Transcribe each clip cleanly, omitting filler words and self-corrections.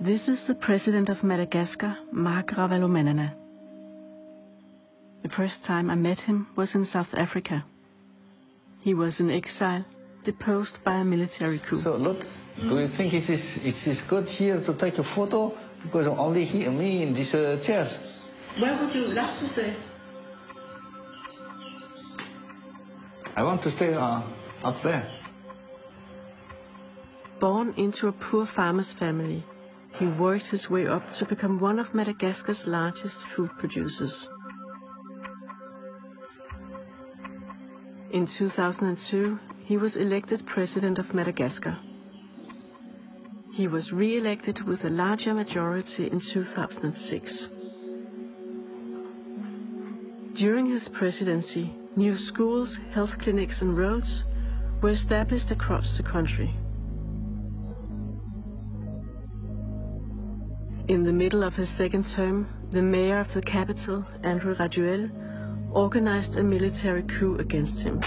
This is the president of Madagascar, Marc Ravalomanana. The first time I met him was in South Africa. He was in exile, deposed by a military coup. So, Lotte, do you think it is good here to take a photo? Because only me in this chair. Where would you like to stay? I want to stay up there. Born into a poor farmer's family, he worked his way up to become one of Madagascar's largest food producers. In 2002, he was elected president of Madagascar. He was re-elected with a larger majority in 2006. During his presidency, new schools, health clinics and roads were established across the country. In the middle of his second term, the mayor of the capital, Exile, organized a military coup against him.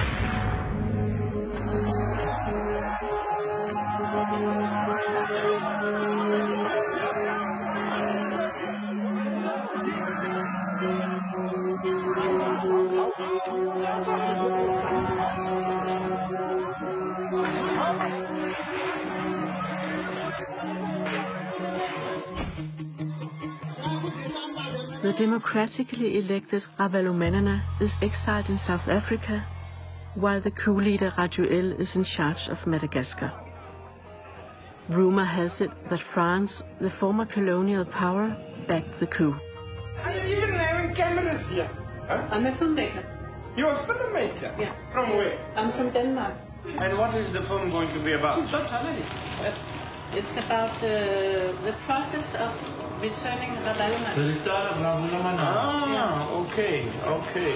The democratically elected Ravalomanana is exiled in South Africa, while the coup leader Exile is in charge of Madagascar. Rumor has it that France, the former colonial power, backed the coup. Are you even having cameras here? Huh? I'm a filmmaker. You're a filmmaker? Yeah. From where? I'm from Denmark. And what is the film going to be about? It's about the process of returning Ravalomanana. Ah, okay, okay.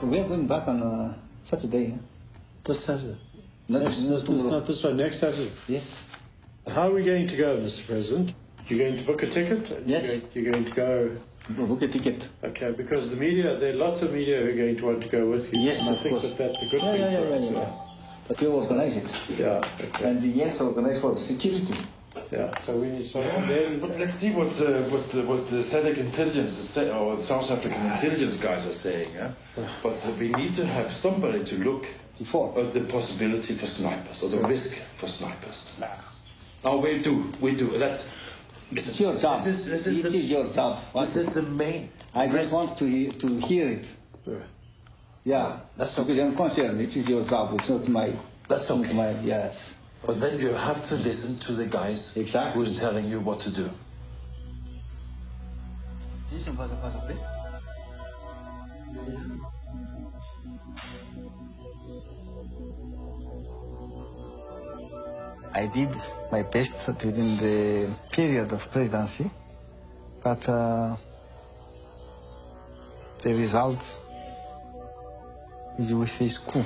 We are going back on Saturday. This Saturday? Not this one, next Saturday? Yes. How are we going to go, Mr. President? You're going to book a ticket? Yes. You're going to go... Book a ticket. Okay, because the media, there are lots of media who are going to want to go with you. Yes, and I of think course. that's a good thing for us. Yeah. But you organize it. Yeah, okay. And yes, organize for security. Yeah, so we need to... Then, but let's see what the SADC intelligence is saying, or the South African intelligence guys are saying. Yeah? But we need to have somebody to look at the possibility for snipers, or the risk for snipers. Oh, we do. That's... It's your job. This is your job. This is the main... I just want to hear it. Yeah, that's okay. I'm concerned. It is your job. It's not my... That's okay. Yes. But then you have to listen to the guys who's telling you what to do. I did my best within the period of presidency, but the result is with this coup.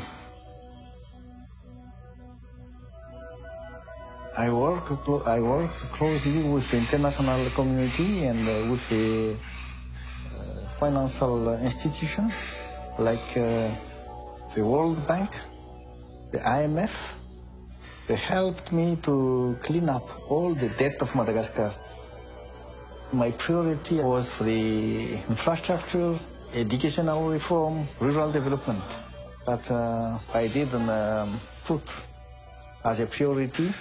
I work closely with the international community and with the financial institution like the World Bank, the IMF. They helped me to clean up all the debt of Madagascar. My priority was for the infrastructure, educational reform, rural development. But I didn't put as a priority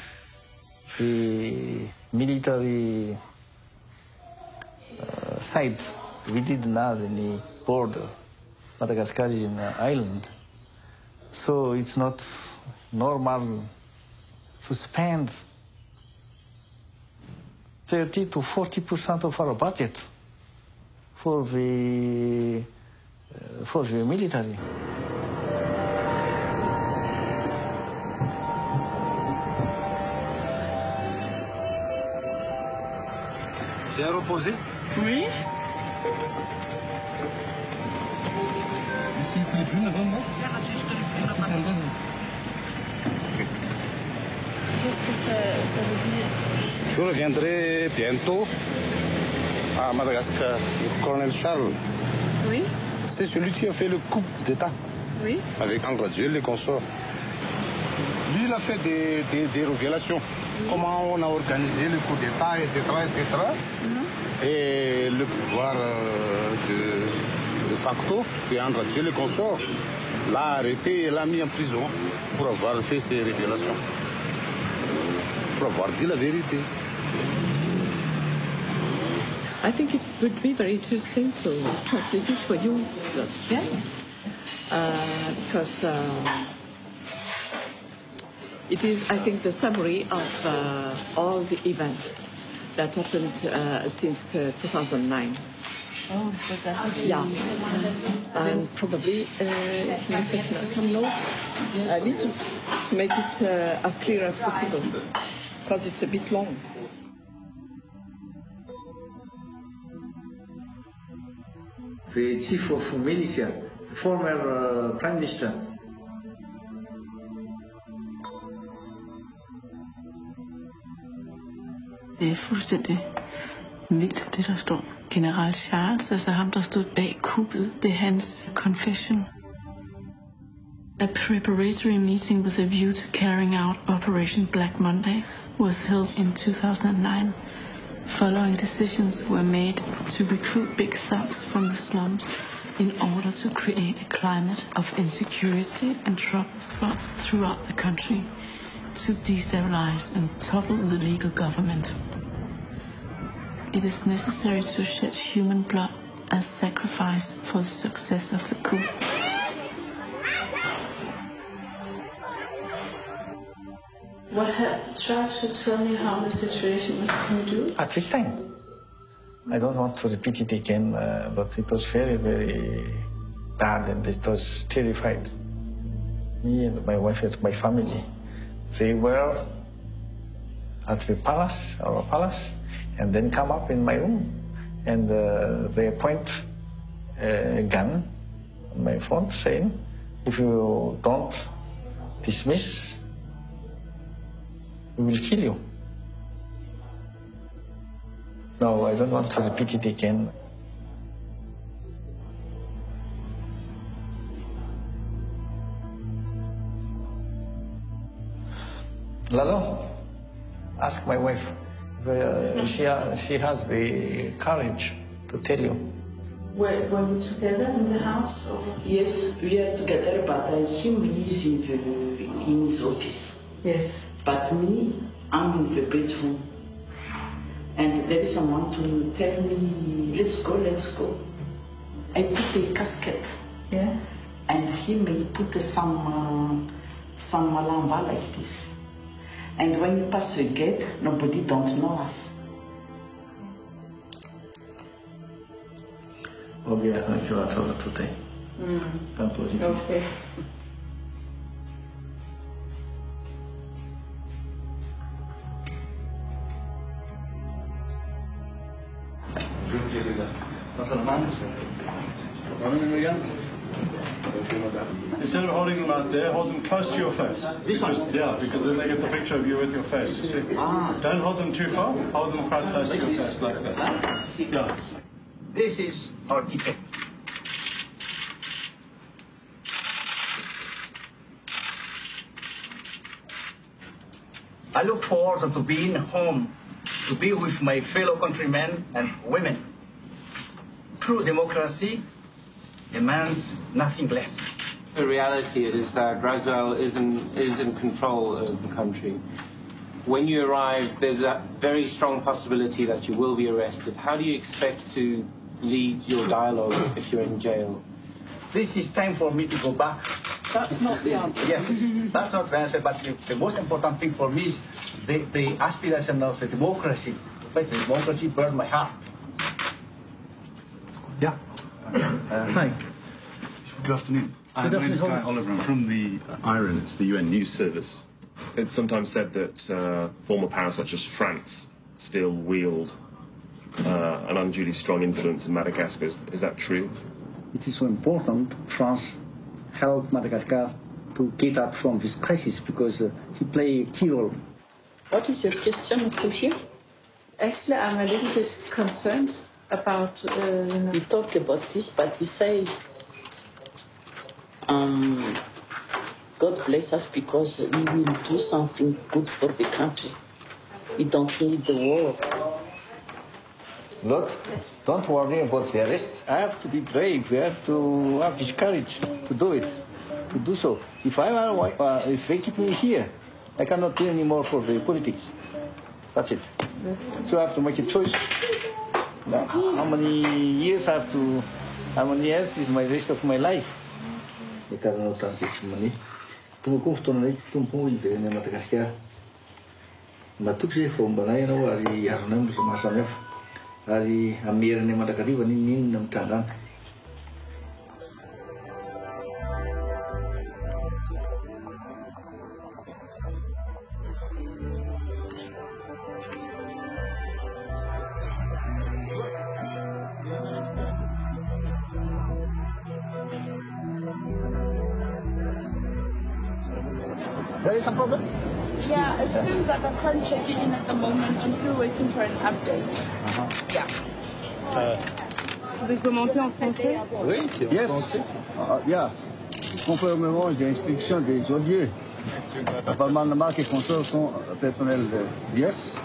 the military side. We didn't have any border. Madagascar is an island. So it's not normal to spend 30 to 40% of our budget for the military. C'est reposé? Oui. Ici, tribune, vraiment? Qu'est-ce que ça veut dire? Je reviendrai bientôt à Madagascar, le colonel Charles. Oui. C'est celui qui a fait le coup d'État. Oui. Avec André Jules et consorts. Lui, il a fait des révélations. Oui. Comment on a organisé le coup d'État, etc., etc. Et le pouvoir de facto de André Jules et consorts l'a arrêté et l'a mis en prison pour avoir fait ces révélations. Pour avoir dit la vérité. I think it would be very interesting to translate it for you, Lotte, because it is, I think, the summary of all the events that happened since 2009. Oh, but that was... Yeah, and probably some notes. I need to make it as clear as possible, because it's a bit long. The chief of militia, former prime minister. Det er fuldstændig vildt, det der står. General Charles, altså ham, der stod bag kuppet, det er hans confession. A preparatory meeting with a view to carrying out Operation Black Monday was held in 2009. Following decisions were made to recruit big thugs from the slums in order to create a climate of insecurity and trouble spots throughout the country to destabilize and topple the legal government. It is necessary to shed human blood as sacrifice for the success of the coup. Try to tell me how the situation was. Can you do it? At this time, I don't want to repeat it again, but it was very, very bad, and it was terrified. Me and my wife and my family, they were at the palace, our palace, and then come up in my room, and they point a gun on my phone, saying, "If you don't dismiss, we will kill you." No, I don't want to repeat it again. Lalo, ask my wife. She has the courage to tell you. Were we together in the house? Or? Yes, we are together, but him is in his office. Yes. But me, I'm in the bedroom. And there is someone to tell me, let's go, let's go. I put a casket. Yeah. And he may put some lamba like this. And when you pass the gate, nobody don't know us. Okay, I think that's all today. Okay. Instead of holding them out there, hold them close to your face. This one? Yeah, because then they get the picture of you with your face, you see. Don't hold them too far, hold them quite close to your face, like that. Yeah. This is our ticket. I look forward to being home, to be with my fellow countrymen and women. True democracy demands nothing less. The reality is that Brazil is in control of the country. When you arrive, there's a very strong possibility that you will be arrested. How do you expect to lead your dialogue if you're in jail? This is time for me to go back. That's not the answer. Yes, that's not the answer, but the most important thing for me is the aspiration of the democracy. But the democracy burns my heart. Yeah. Hi. Good afternoon. My name is Guy Oliver. I'm from the IRIN, it's the UN News Service. It's sometimes said that former powers such as France still wield an unduly strong influence in Madagascar. Is that true? It is so important France helped Madagascar to get out from this crisis because he played a key role. What is your question to him? Actually, I'm a little bit concerned about, he talked about this, but he said, God bless us because we will do something good for the country. We don't need the war. Lotte, don't worry about the arrest. I have to be brave. We have to have this courage to do it, to do so. If they keep me here, I cannot do any more for the politics. That's it. So I have to make a choice. Now, how many years is my rest of my life? Madagascar. Matokse fomba nay ianao ary arona misy mahasamihafa ary ameriny mandrakariva ninona mitrangana. There is some problem? Yeah, it seems like I can't check it in at the moment. I'm still waiting for an update. Yeah. Vous commenter en français? Oui, c'est en français. Yeah. Conformément aux instructions des audieux, apparemment la marque et consorts sont personnels. Yes.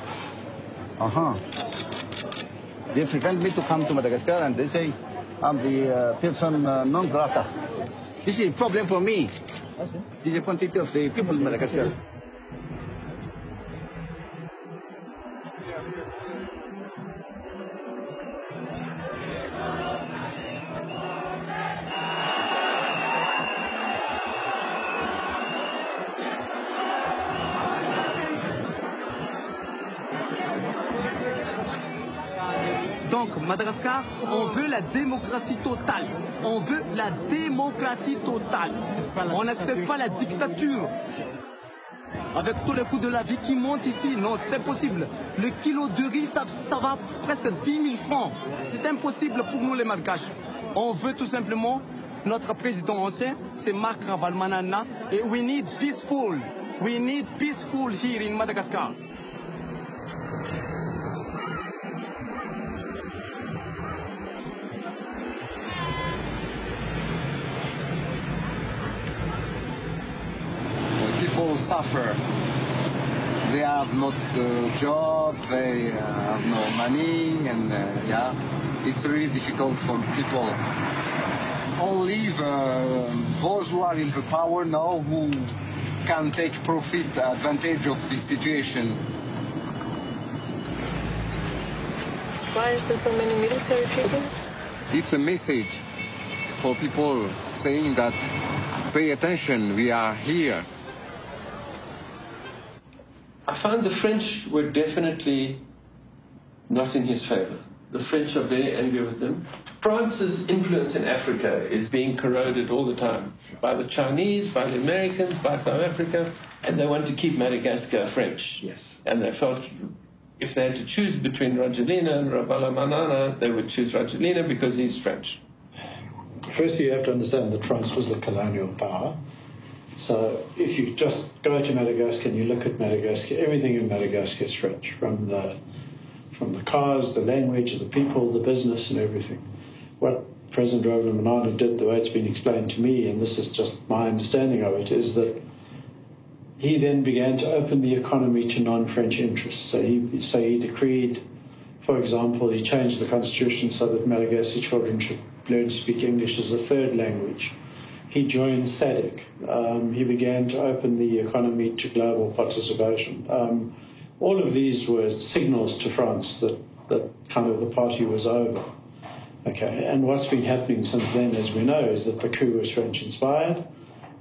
They frequent me to come to Madagascar and they say I'm the person non grata. This is a problem for me. This is a quantity of the people in Madagascar. Donc, Madagascar, on veut la démocratie totale. On veut la démocratie totale. On n'accepte pas la dictature. Avec tous les coûts de la vie qui montent ici, non, c'est impossible. Le kilo de riz, ça va presque 10 000 francs. C'est impossible pour nous les Malgaches. On veut tout simplement, notre président ancien, c'est Marc Ravalomanana, et we need peaceful. We need peaceful here in Madagascar. People suffer. They have not the job, they have no money, and yeah, it's really difficult for people. Only those who are in the power now who can take advantage of this situation. Why is there so many military people? It's a message for people saying that pay attention, we are here. I found the French were definitely not in his favor. The French are very angry with him. France's influence in Africa is being corroded all the time by the Chinese, by the Americans, by South Africa, and they want to keep Madagascar French. Yes. And they felt if they had to choose between Rajoelina and Ravalomanana, they would choose Rajoelina because he's French. Firstly, you have to understand that France was the colonial power. So if you just go to Madagascar and you look at Madagascar, everything in Madagascar is French, from the cars, the language, the people, the business, and everything. What President Ravalomanana did, the way it's been explained to me, and this is just my understanding of it, is that he then began to open the economy to non-French interests. So he decreed, for example, he changed the constitution so that Malagasy children should learn to speak English as a third language. He joined SADC. He began to open the economy to global participation. All of these were signals to France that kind of the party was over. Okay, and what's been happening since then, as we know, is that the coup was French-inspired,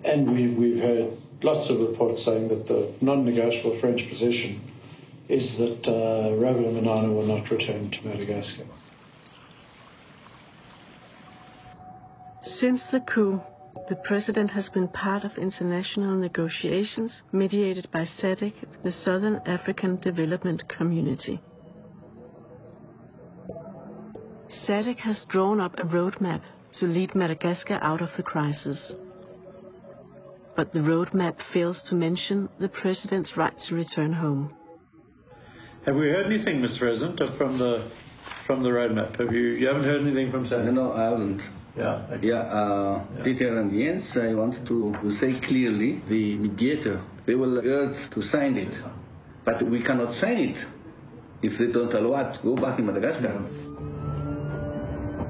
and we've heard lots of reports saying that the non-negotiable French position is that Ravalomanana will not return to Madagascar. Since the coup, the president has been part of international negotiations mediated by SADC, the Southern African Development Community. SADC has drawn up a roadmap to lead Madagascar out of the crisis. But the roadmap fails to mention the president's right to return home. Have we heard anything, Mr. President, from the from the roadmap? You haven't heard anything from SADC? No, I haven't. Yeah. Okay. Peter and Jens, I want to say clearly, the mediator, they will urge to sign it, but we cannot sign it if they don't allow us to go back in Madagascar.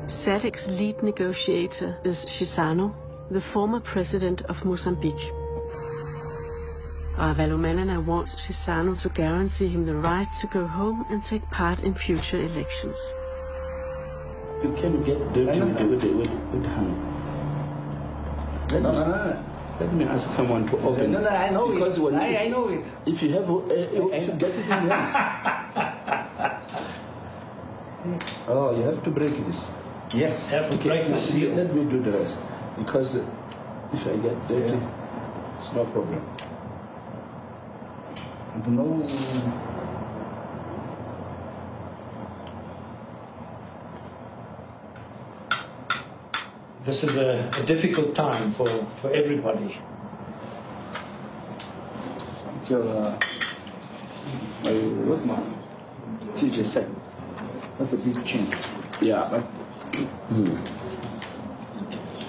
SADC's lead negotiator is Chissano, the former president of Mozambique. Ravalomanana wants Chissano to guarantee him the right to go home and take part in future elections. You can get dirty with honey. Let me ask someone to open it. I know because it. I know it. If you have, you should get it in hands. Oh, you have to break this. Yes. Have to break the seal. Let me do the rest. Because if I get dirty, it's no problem. No. This is a difficult time for everybody. It's your roadmap. Teacher said, not a big change. Yeah, but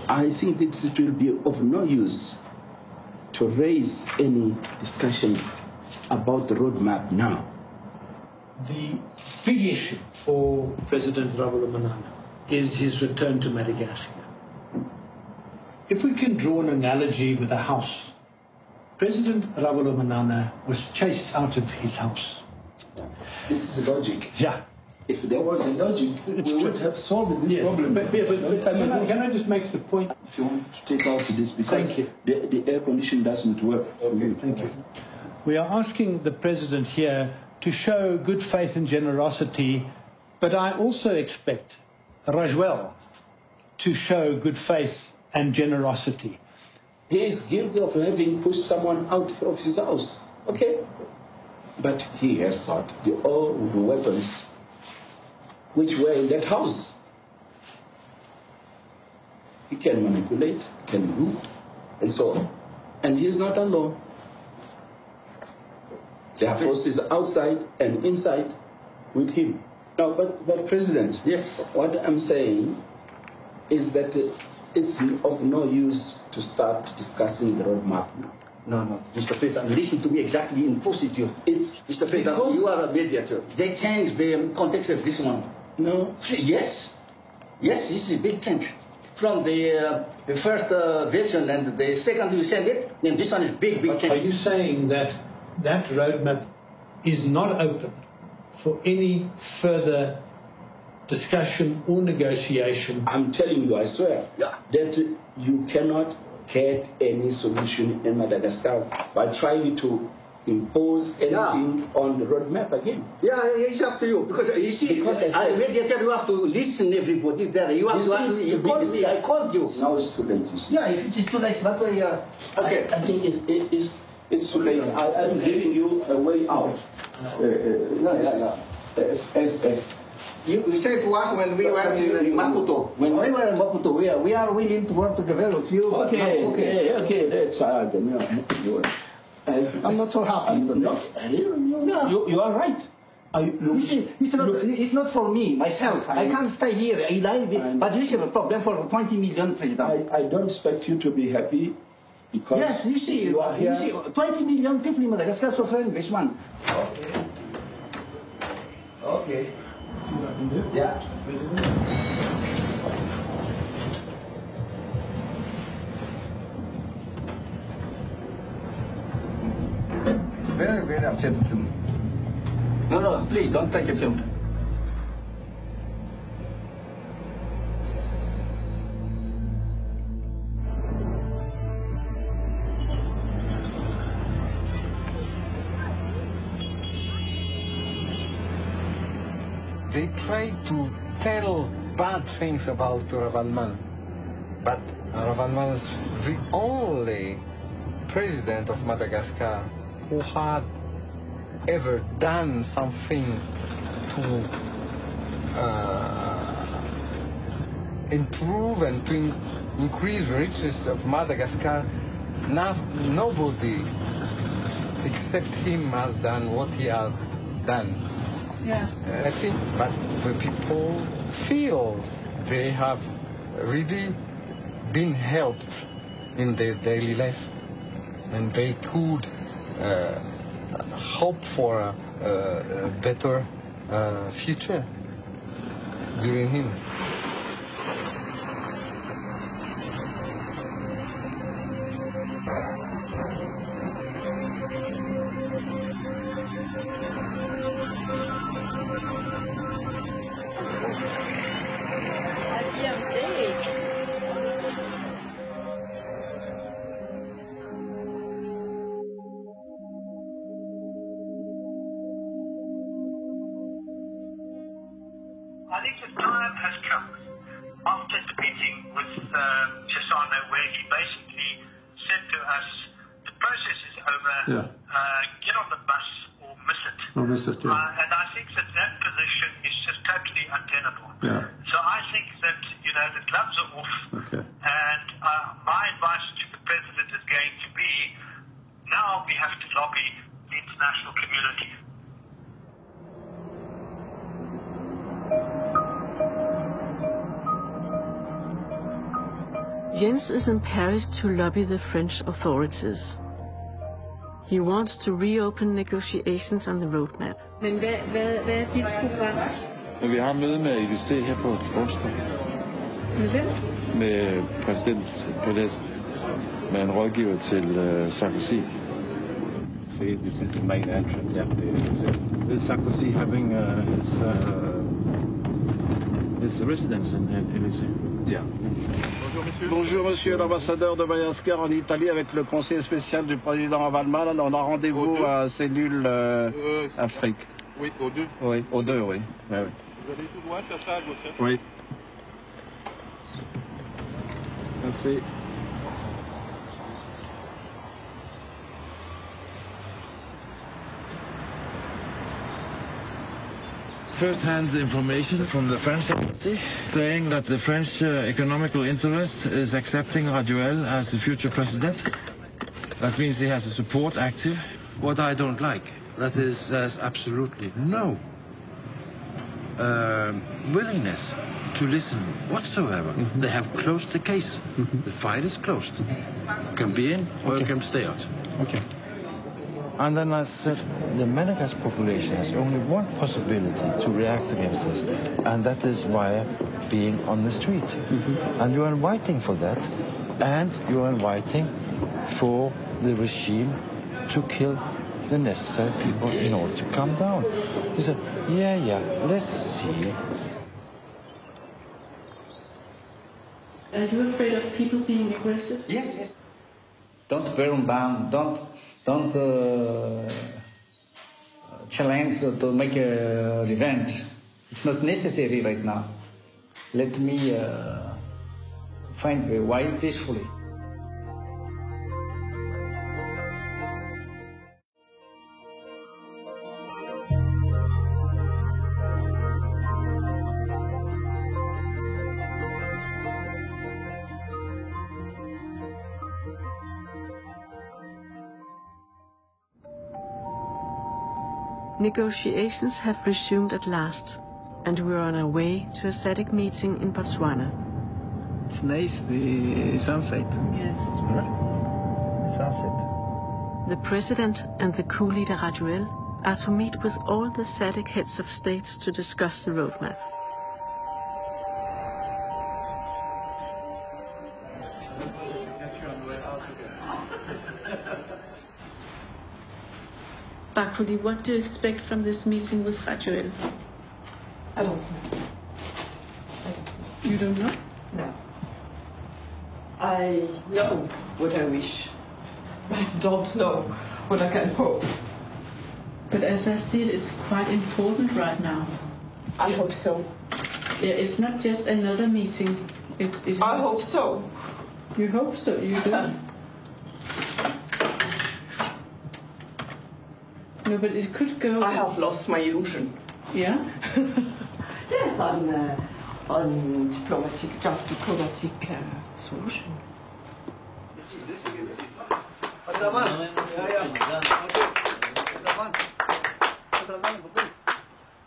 I think that it will be of no use to raise any discussion about the roadmap now. The big issue for President Ravalomanana is his return to Madagascar. If we can draw an analogy with a house, President Ravalomanana was chased out of his house. This is logic. Yeah. If there was a logic, we would have solved this problem. But can I just make the point? If you want to take out this, because the air condition doesn't work. Okay, thank you. We are asking the President here to show good faith and generosity, but I also expect Rajuel to show good faith and generosity. He is guilty of having pushed someone out of his house. Okay? But he has got all the weapons which were in that house. He can manipulate, can do, and so on. And he is not alone. There are forces outside and inside with him. Now, but President, yes, what I'm saying is that it's of no use to start discussing the roadmap now. No, Mr. President, listen to me exactly in positive. It's, Mr. President, you are a mediator. They changed the context of this one. No. Yes, this is a big change. From the first version and the second you send it, then this one is big change. Are you saying that that roadmap is not open for any further discussion or negotiation? I'm telling you, I swear, that you cannot get any solution in Madagascar by trying to impose anything on the roadmap again. Yeah, it's up to you. Because you see, as a mediator, you have to listen everybody there. You have to ask me. You called me, I called you. Now it's too late, you see. Yeah, if it is too late, that's why okay. I think it's too late. I'm giving you a way out. You said to us when we were in Maputo. When we were in Maputo, we are willing to work to develop you. Okay, that's I'm not so happy. You are right. You see, it's not for me, myself. I can't stay here. But this is a problem for 20 million, President. I don't expect you to be happy because... Yes, you see, 20 million people in Madagascar suffering this one. Okay. Yeah. Very, very upset with him. No, please don't take a film. They try to tell bad things about Ravalomanana, but Ravalomanana is the only president of Madagascar who had ever done something to improve and to increase the riches of Madagascar. Nobody except him has done what he had done. Yeah. I think that the people feel they have really been helped in their daily life, and they could hope for a better future during him. I think the time has come, after the meeting with Chisano, where he basically said to us, the process is over, get on the bus or miss it. Or miss it, yeah. And I think that that position is just totally untenable. Yeah. So I think that, you know, the gloves are off. Okay. And my advice to the President is going to be, now we have to lobby the international community. Jens is in Paris to lobby the French authorities. He wants to reopen negotiations on the roadmap. Men hvad er dit program? Vi har møde med IBC her på onsdag. Med hvem? Med præsident Pérez, med en rådgiver til Sarkozy. See, this is the main entrance. Yeah. Is Sarkozy having his residence in Élysée? Yeah. Bonjour monsieur l'ambassadeur de Madagascar en Italie avec le conseiller spécial du président Ravalomanana. On a rendez-vous à cellule Afrique. Oui, au 2. Oui, au 2, oui. Vous allez tout droit, ça sera à gauche. Hein? Oui. Merci. First-hand information from the French embassy saying that the French economical interest is accepting Raduel as the future president. That means he has a support active. What I don't like, that is, there's absolutely no willingness to listen whatsoever. They have closed the case. The file is closed. You can be in or you can stay out. Okay. And then I said, the Madagascar population has only one possibility to react against this, and that is via being on the street. And you are inviting for that, and you are inviting for the regime to kill the necessary people in order to calm down. He said, yeah, let's see. Are you afraid of people being aggressive? Yes. Don't burn down, don't challenge to make a revenge. It's not necessary right now. Let me find a way peacefully. Negotiations have resumed at last, and we are on our way to a SADC meeting in Botswana. It's nice, the sunset. Yes. The sunset. The president and the coup leader Raduel are to meet with all the SADC heads of states to discuss the roadmap. Bakuli, what do you expect from this meeting with Raduel? I don't know. You don't know? No. I know what I wish, but I don't know what I can hope. But as I see it, it's quite important right now. I hope so. Yeah, it's not just another meeting. I hope so. You hope so, you do. No, but it could go... I have lost my illusion. Yeah? Yes, on diplomatic solution.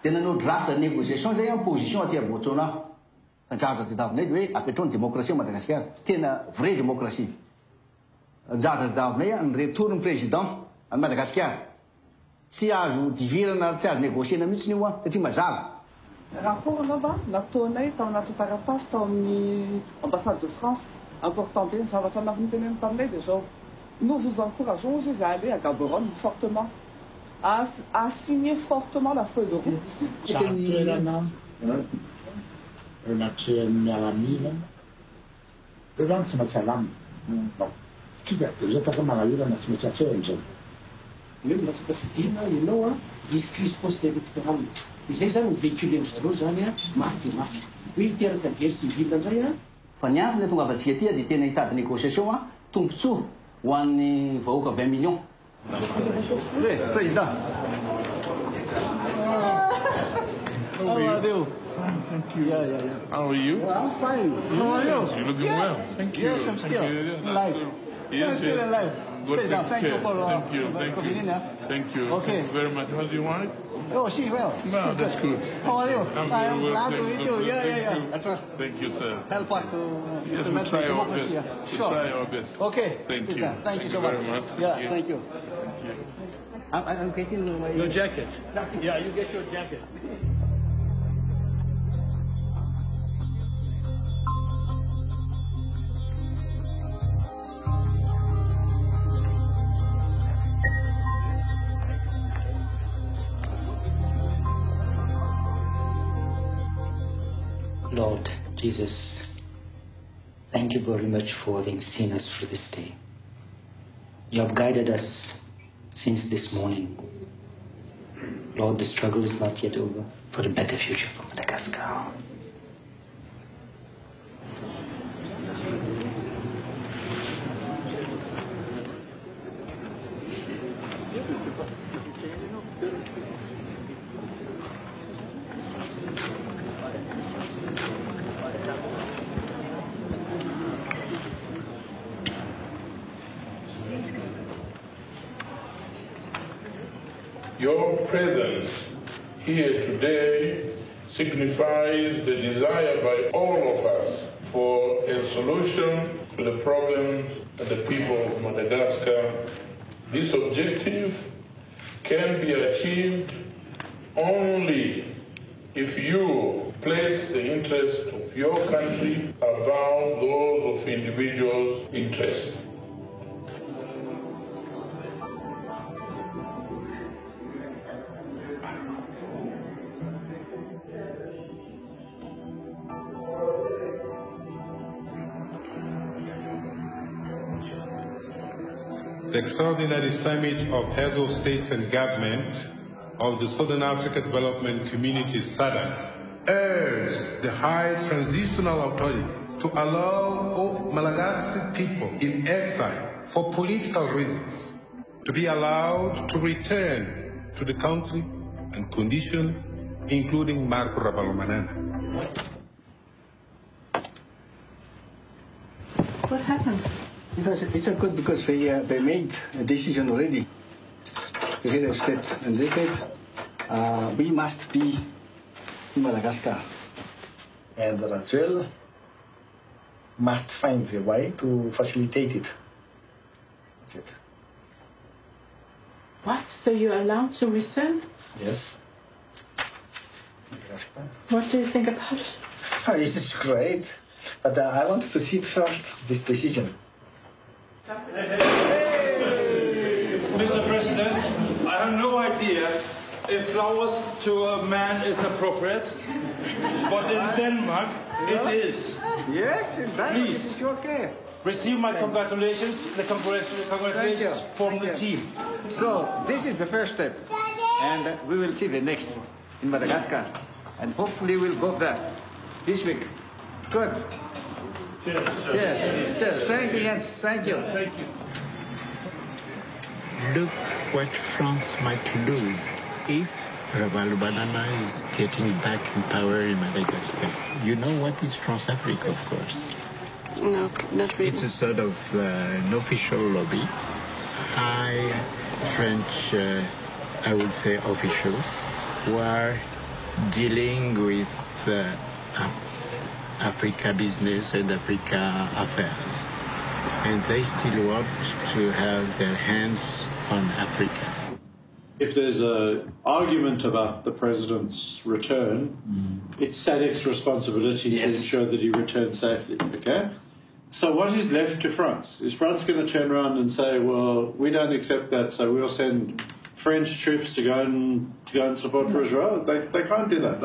tena no draft de négociation zay en position aty abotsona anjara tadavinay hoe apetrony démocratie Madagascar tena vraie démocratie anjara tadavinay ny retourne président à Madagascar tsy azo divirana tsy azo négocier mihitsy io satria mazava rapport anava nataonay tao anaty taratasy tao amin'ny ambassade de France important be ny zavatra nafinteneny taminay de zao nous vous encourageons izy aller à Gaborone fortement à signer fortement la feuille de route. miaramila io zany tsy maintsy alamy tsika zay taka manahirana tsy maintsy atrehany zay hoe latsaka fidina ianao a misy crise post-électorale izay zany véhicule am'zareo zany a mafy de mafy hoe hiteraka guerre civile ndray a fa ny azony tonga avatsika aty dia tena hitady négociation a tombontsoa ho an'ny vahoaka 20 millions président How are you? Thank you. Yeah. How are you? I'm fine. How are you? You're looking well. Thank you. Yes, I'm still alive. Yes, I'm still alive. President, thank you for coming in. Thank you. Okay. Thank you very much. How's your wife? Oh, she's well. No, that's good. How are you? I'm glad to meet you. Yeah. I trust. Thank you, sir. Help us to implement the democracy. Sure. We'll try our best. Okay. Thank you. Thank you so much. Very much. Yeah, thank you. I'm getting my... Your jacket. Yeah, you get your jacket. Lord Jesus, thank you very much for having seen us through this day. You have guided us since this morning. Lord, the struggle is not yet over for a better future for Madagascar. Your presence here today signifies the desire by all of us for a solution to the problem of the people of Madagascar. This objective can be achieved only if you place the interests of your country above those of individuals' interests. The extraordinary summit of heads of states and government of the Southern Africa Development Community SADC urged the High Transitional Authority to allow all Malagasy people in exile for political reasons to be allowed to return to the country and condition, including Marc Ravalomanana. What happened? It's a good because they made a decision already. The head of state, and they said we must be in Madagascar, and ReturnOfa must find the way to facilitate it. That's it. What? So you're allowed to return? Yes. What do you think about it? This is great, but I want to see it first, this decision. Mr. President, I have no idea if flowers to a man is appropriate, but in Denmark it is. Yes, in Denmark Please. it is okay. Receive my congratulations, congratulations from the team. So, this is the first step, and we will see the next in Madagascar, and hopefully we'll go there this week. Good. Cheers. Cheers. Thank you, Jens. Thank you. Thank you. Look what France might lose if Ravalomanana is getting back in power in Madagascar. You know what is France Africa, of course. No, not really. It's a sort of an official lobby. High French, I would say, officials who are dealing with Africa business and Africa affairs. And they still want to have their hands on Africa. If there's an argument about the president's return, it's SADC's responsibility to ensure that he returns safely, okay? So what is left to France? Is France going to turn around and say, well, we don't accept that, so we'll send French troops to go and support for Israel? They can't do that.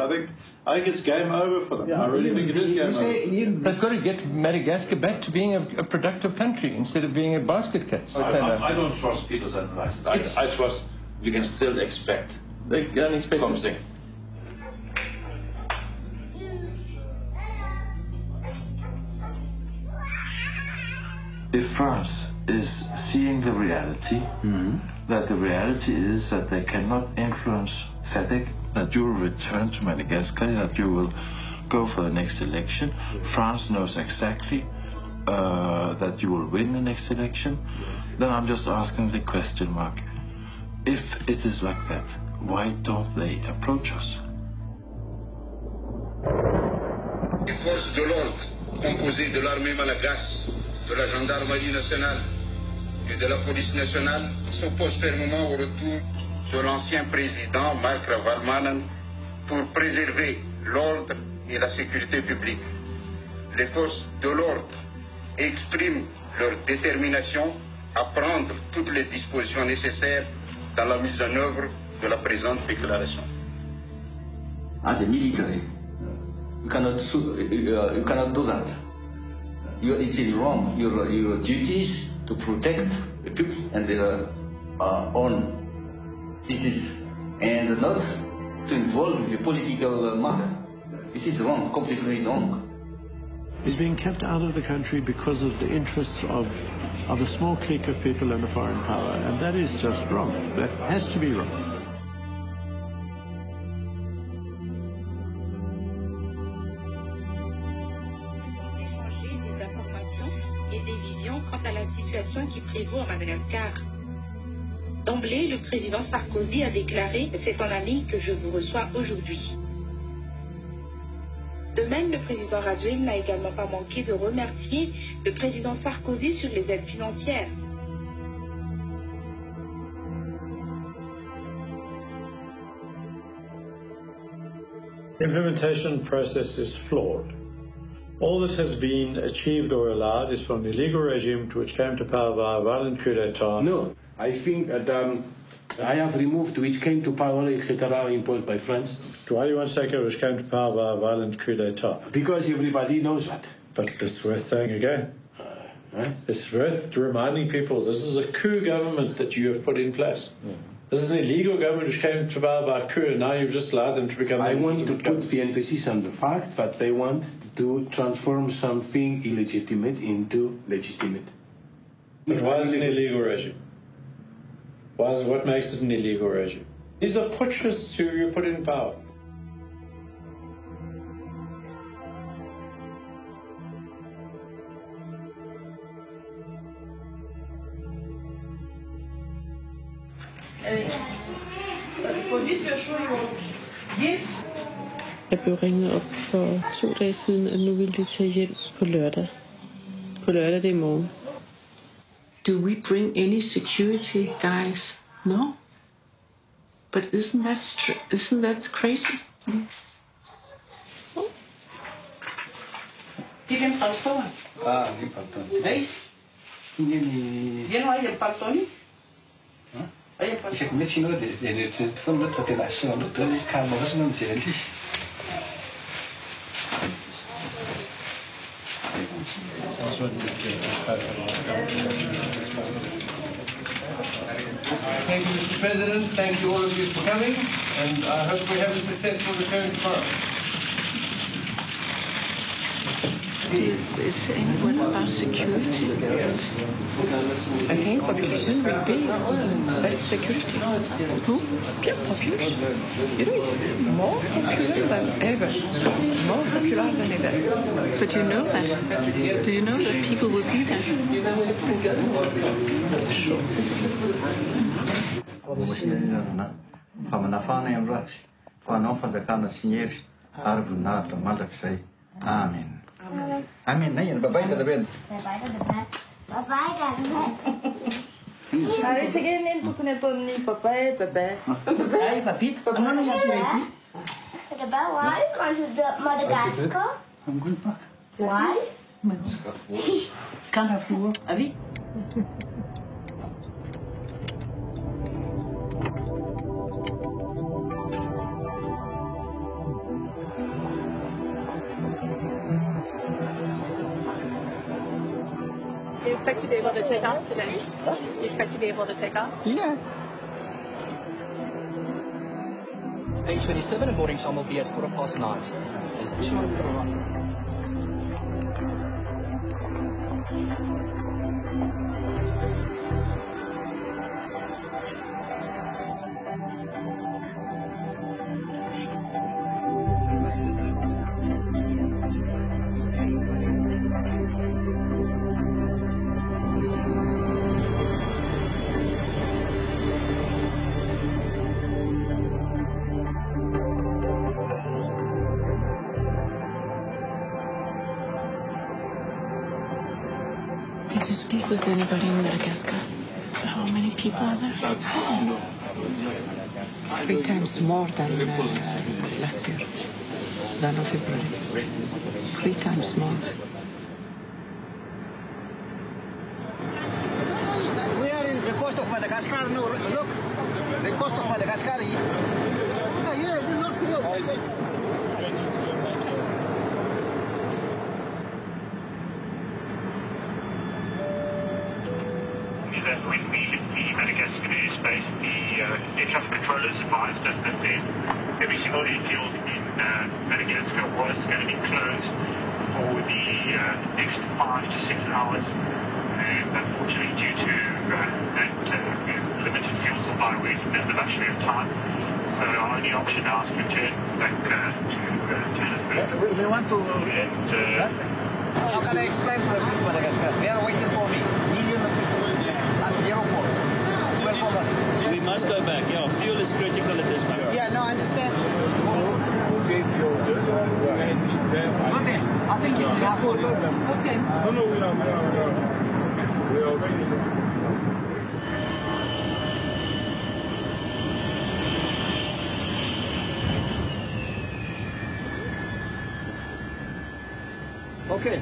I think it's game over for them. I really think it is game over. They've got to get Madagascar back to being a productive country instead of being a basket case. I don't trust people's analysis. I trust we can still expect something. If France is seeing the reality, that the reality is that they cannot influence SADC, that you will return to Madagascar, that you will go for the next election. France knows exactly that you will win the next election. Then I'm just asking the question, Mark, if it is like that, why don't they approach us? Les forces de l'ordre, composées de l'armée malgache, de la gendarmerie nationale et de la police nationale, s'opposent fermement au retour de l'ancien président Marc Ravalomanana pour préserver l'ordre et la sécurité publique. Les forces de l'ordre expriment leur détermination à prendre toutes les dispositions nécessaires dans la mise en œuvre de la présente déclaration. As a military, you cannot do that. It's wrong. Your duty is to protect the people and their own. And not to involve in the political matter. This is wrong, completely wrong. He's being kept out of the country because of the interests of a small clique of people and a foreign power, and that is just wrong. That has to be wrong. Et des visions quant à la situation qui prévaut à Madagascar. D'emblée, le président Sarkozy a déclaré « C'est en ami que je vous reçois aujourd'hui ». De même, le président Radjoel n'a également pas manqué de remercier le président Sarkozy sur les aides financières. The implementation process is flawed. All that has been achieved or allowed is from the illegal regime which came to power by a violent coup d'etat. No, I think that I have removed which came to power, etc., imposed by France. Why do you want to take it which came to power by a violent coup d'etat? Because everybody knows that. But it's worth saying again. It's worth reminding people this is a coup government that you have put in place. This is an illegal government which came to power by a coup, and now you've just allowed them to become... I want to put the emphasis on the fact that they want to transform something illegitimate into legitimate. But why is it an illegal regime? What makes it an illegal regime? These are putschists who you put in power. Jeg blev ringet op for 2 dage siden, at nu ville de tage hjem på lørdag. På lørdag, det er i morgen. Do we bring any security, guys? No. But isn't that crazy? ¿Tienen paltón? Ah, sí, paltón. ¿Veis? ¿Ya no hay el paltón? Hay el paltón. Se comienza a de fondo de la zona, todo el campo, eso no se ve. Thank you, Mr. President. Thank you all of you for coming, and I hope we have a successful return tomorrow. Is saying what about security? I think what the result will be is less security. Who? Yeah, population. You know, it's more popular than ever. More popular than ever. But you know that? Do you know that people will be there? Sure. fa anao fanjakana sy ny hery ary voninahitra mandrakizay. Amen. Amen. Nay, bye-bye dadabe. Bye-bye, Allez, c'est gagné, vous connaissez pas ni papa et bébé. Bébé, papy, papa, non, non, why can't you do Madagascar? I'm going back. Why? Can't have to work. Avi? You expect to be able to take off today? You expect to be able to take off? Yeah. A27 boarding time will be at 9:15. Is it sure? Did you speak with anybody in Madagascar? How many people are there? 3 times more than last year, than of February. 3 times more. We are in the coast of Madagascar. No, look, the coast of Madagascar. Yeah, look. How is it? When we hit the Madagascar airspace, the air traffic controllers advised us that every single airfield in Madagascar was going to be closed for the next 5 to 6 hours. And unfortunately, due to that limited fuel supply, we're in the luxury of time. So our only option now is to return back to Johannesburg. We want to... how can I explain to the people of Madagascar? They are waiting for me. Millions of people at the airport. Welcome us. We must go back. Yeah, fuel is critical at this moment. Yeah, no, I understand. Okay, I think it's enough for you. Okay. No, we are ready. Okay.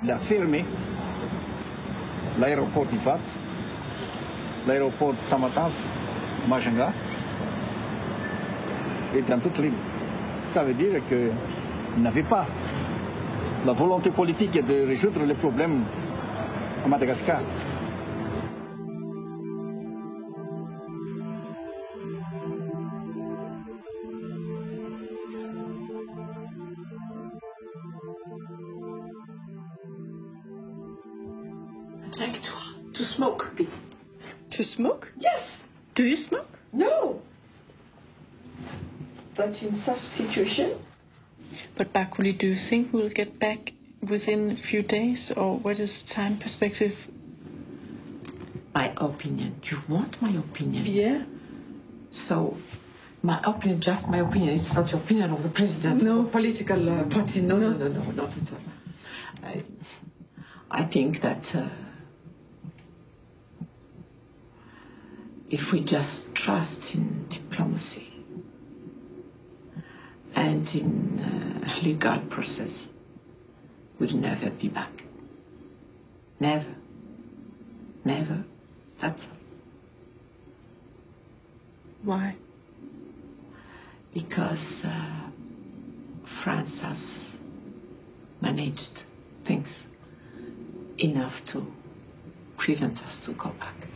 Il a fermé l'aéroport d'Ivat, l'aéroport Tamatave, Majanga, était en toute libre. Ça veut dire qu'il n'avait pas la volonté politique de résoudre les problèmes à Madagascar. I'd like to smoke a bit. To smoke? Yes. Do you smoke? No. But in such situation... But Bakuli, do you think we'll get back within a few days, or what is the time perspective? My opinion. You want my opinion? Yeah. So, my opinion, just my opinion. It's not the opinion of the president. No. Political party. No, not at all. I think that if we just trust in diplomacy and in legal process, we'll never be back. Never. Never. That's all. Why? Because France has managed things enough to prevent us to go back.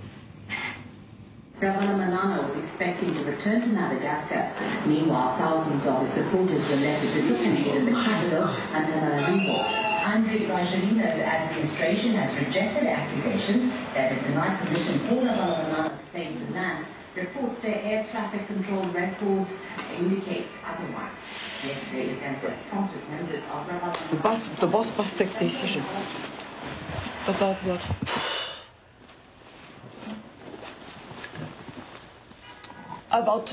Ravalomanana was expecting to return to Madagascar. Meanwhile, thousands of his supporters were left disappointed in the capital Antananarivo. Andre Rajoelina's administration has rejected accusations that it denied permission for Ravalomanana's plane to land Reports say air traffic control records indicate otherwise. Yesterday, events have prompted members of Ravalomanana. The boss must take decision. About what? About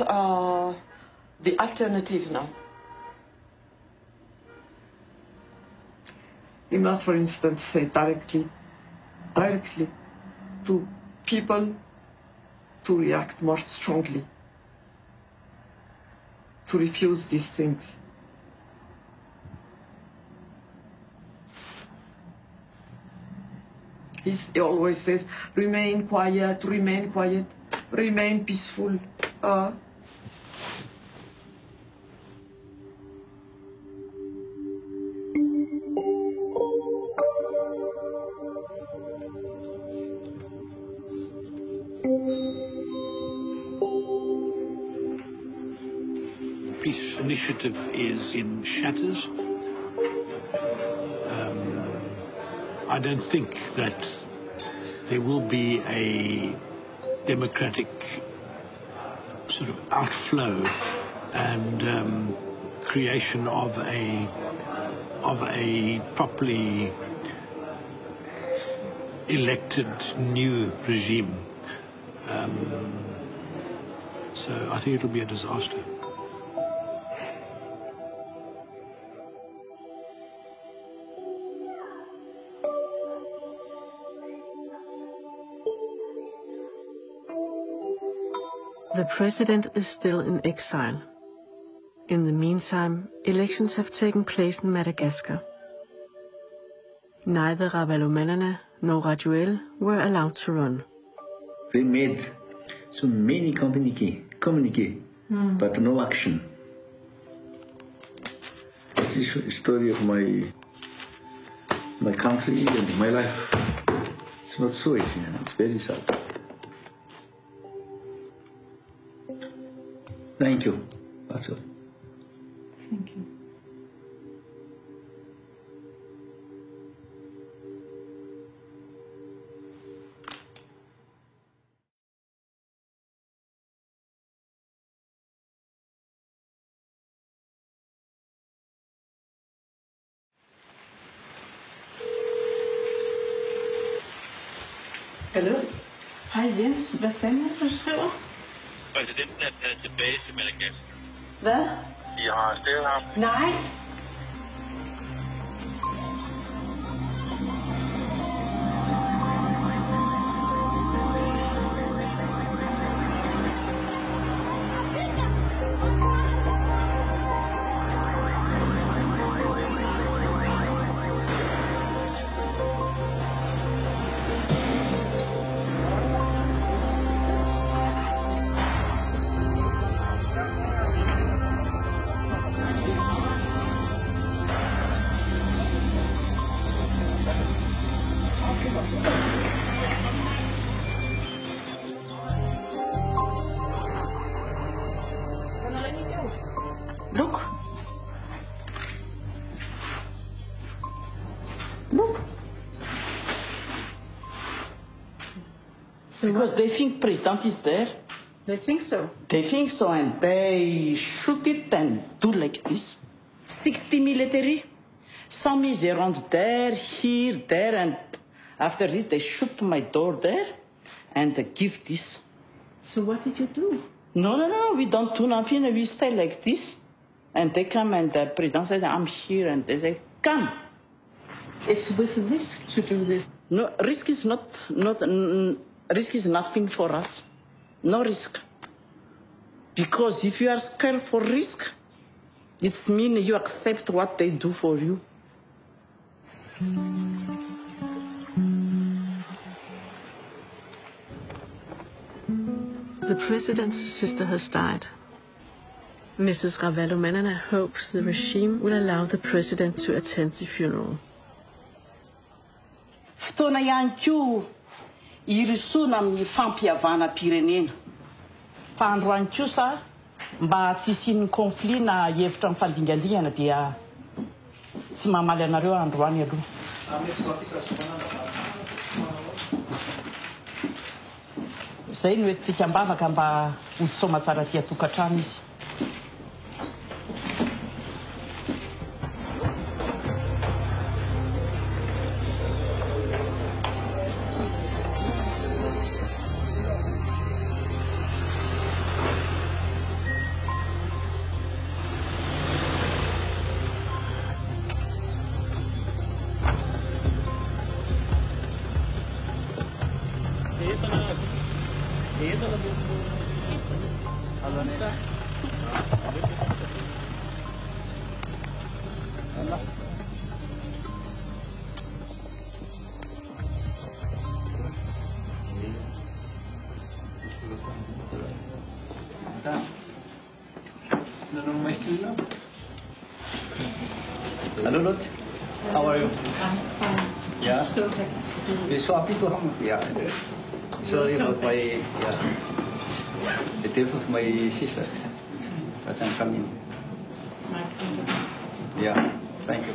the alternative now. He must, for instance, say directly to people to react more strongly, to refuse these things. He always says, remain quiet, remain peaceful. Peace initiative is in shatters. I don't think that there will be a democratic sort of outflow and creation of a properly elected new regime. So I think it'll be a disaster. The president is still in exile. In the meantime, elections have taken place in Madagascar. Neither Ravalomanana nor Rajuel were allowed to run. They made so many communique, but no action. This is the story of my country and my life. It's not so easy, it's very sad. Thank you. That's all. Thank you. Hallo? Hej Jens, hvad fanden er det, du skriver? Præsidenten er taget tilbage til Madagascar. Hvad? De har arresteret ham. Nej! Look. Look. So because they think President is there. They think so. They think so, and they shoot it and do like this. 60 military. Some is around there, here, there, and after it, they shoot my door there and they give this. So what did you do? No, we don't do nothing. We stay like this. And they come and the president said, I'm here. And they say, come. It's with risk to do this. No, risk is risk is nothing for us. No risk. Because if you are scared for risk, it means you accept what they do for you. The president's sister has died. Mrs. Ravalomanana hopes the regime will allow the president to attend the funeral. Fotoana ihany koa irisoana amin'ny fampihavana-pirenena. Fa androany kosa mba tsy hisian'ny conflit na hevitra mifandingadingana dia tsy mamaly anareo androany aloha. Zay no hoentsika mbavaka mba hotsoma tsara tia tokantrano izy. Hello, Lotte. How are you? I'm fine. Yeah. I'm so happy to see you. We're so happy to have you. Yeah. Sorry about my the death of my sister. But I'm coming. My condolences. Yeah. Thank you.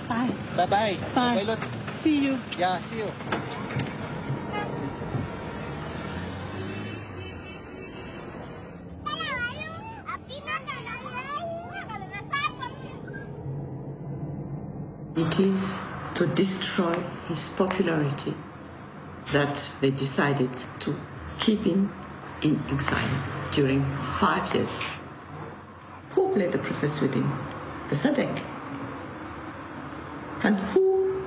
Bye. Bye-bye. Bye. Bye, Lotte. See you. Yeah, see you. It is to destroy his popularity that they decided to keep him in exile during 5 years. Who played the process with him? The SADC. And who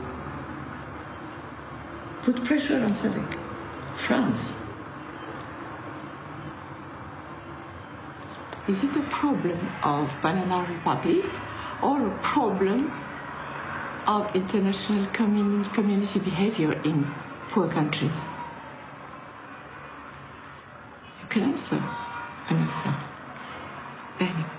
put pressure on SADC? France. Is it a problem of Banana Republic or a problem of international community behavior in poor countries? You can answer. Anissa. Anyway.